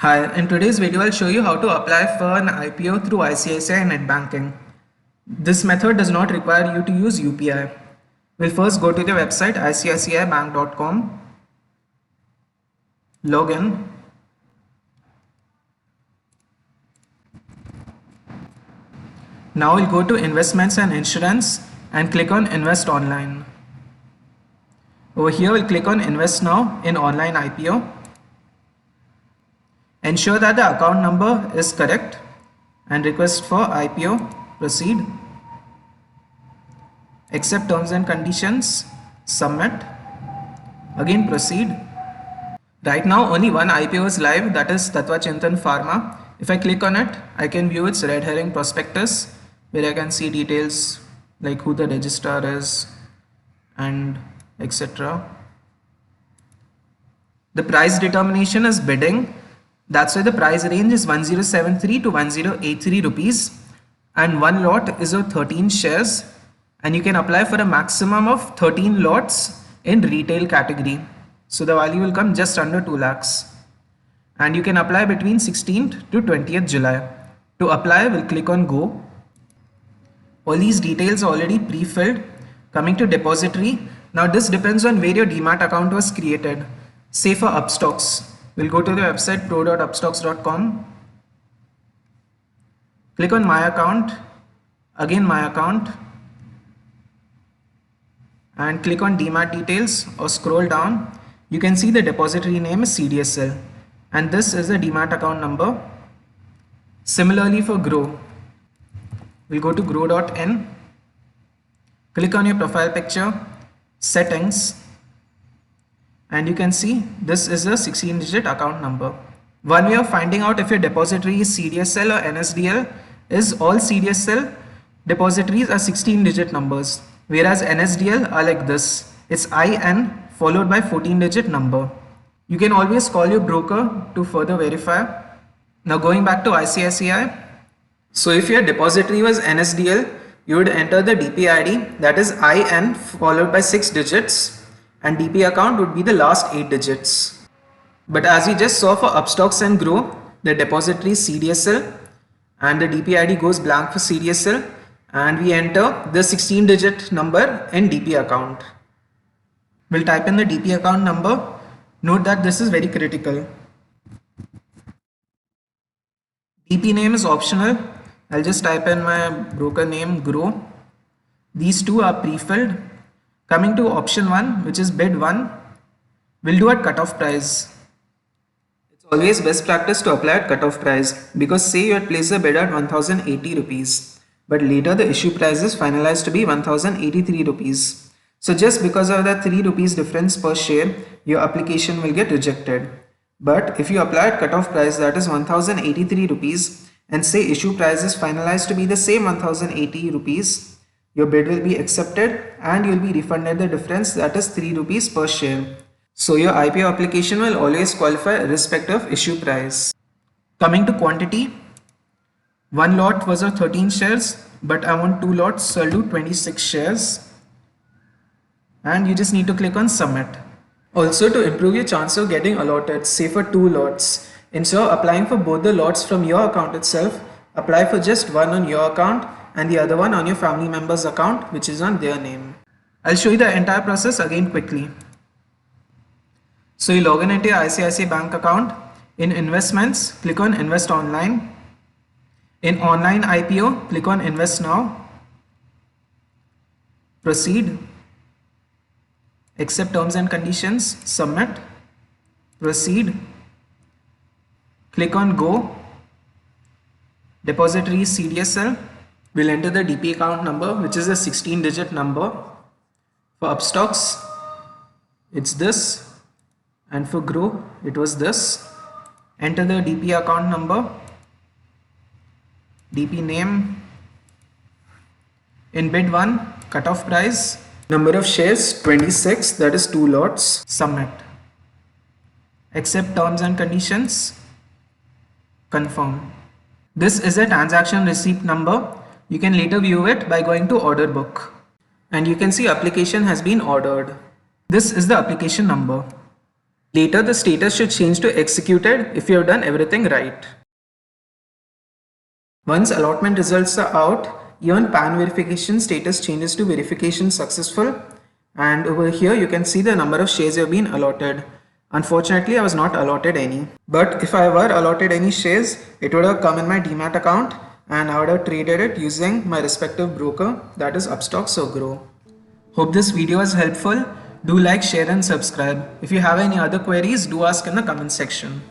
Hi, in today's video I'll show you how to apply for an IPO through ICICI Net Banking. This method does not require you to use UPI. We'll first go to the website icicibank.com, log in. Now we'll go to investments and insurance and click on invest online. Over here we'll click on invest now in online IPO. Ensure that the account number is correct and request for IPO, proceed, accept terms and conditions, submit, again proceed. Right now only one IPO is live, that is Tattva Chintan Pharma. If I click on it, I can view its red herring prospectus where I can see details like who the registrar is and etc. The price determination is bidding. That's why the price range is 1073 to 1083 rupees and one lot is of 13 shares and you can apply for a maximum of 13 lots in retail category. So the value will come just under 2 lakhs and you can apply between 16th to 20th July. To apply, we'll click on go. All these details are already pre-filled. Coming to depository, now this depends on where your Demat account was created. Say for Upstox, we'll go to the website pro.upstox.com, click on my account, again my account, and click on Demat details or scroll down. You can see the depository name is CDSL and this is the Demat account number. Similarly for Grow, we'll go to grow.in, click on your profile picture, settings, and you can see this is a 16-digit account number. One way of finding out if your depository is CDSL or NSDL is all CDSL depositories are 16-digit numbers, whereas NSDL are like this. It's IN followed by 14-digit number. You can always call your broker to further verify. Now going back to ICICI. So if your depository was NSDL, you would enter the DP ID, that is IN followed by 6 digits, and DP account would be the last 8 digits. But as we just saw for Upstox and Grow, the depository is CDSL and the DP ID goes blank for CDSL and we enter the 16-digit number in DP account. We'll type in the DP account number. Note that this is very critical. DP name is optional. I'll just type in my broker name Grow. These two are pre-filled. Coming to option 1, which is bid 1, we'll do at cutoff price. It's always best practice to apply at cutoff price because say you had placed a bid at 1080 rupees, but later the issue price is finalized to be 1083 rupees. So just because of that 3 rupees difference per share, your application will get rejected. But if you apply at cutoff price, that is 1083 rupees, and say issue price is finalized to be the same 1080 rupees, your bid will be accepted and you will be refunded the difference, that is 3 rupees per share. So your IPO application will always qualify irrespective of issue price. Coming to quantity, one lot was of 13 shares, but I want 2 lots, so I'll do 26 shares. And you just need to click on submit. Also, to improve your chance of getting allotted, say for 2 lots, instead of applying for both the lots from your account itself, apply for just one on your account and the other one on your family member's account, which is on their name. I'll show you the entire process again quickly. So you log in into your ICICI Bank account. In investments, click on invest online. In online IPO, click on invest now. Proceed. Accept terms and conditions, submit, proceed, click on go. Depository is CDSL. We'll enter the DP account number, which is a 16-digit number. For Upstox, it's this, and for Grow, it was this. Enter the DP account number, DP name. In bid 1, cutoff price, number of shares 26, that is 2 lots, submit. Accept terms and conditions, confirm. This is a transaction receipt number. You can later view it by going to order book and you can see application has been ordered. This is the application number. Later, the status should change to executed if you have done everything right. Once allotment results are out, even PAN verification status changes to verification successful, and over here you can see the number of shares you have been allotted. Unfortunately, I was not allotted any. But if I were allotted any shares, it would have come in my Demat account and I would have traded it using my respective broker, that is Upstox or Grow. Hope this video was helpful. Do like, share and subscribe. If you have any other queries, do ask in the comment section.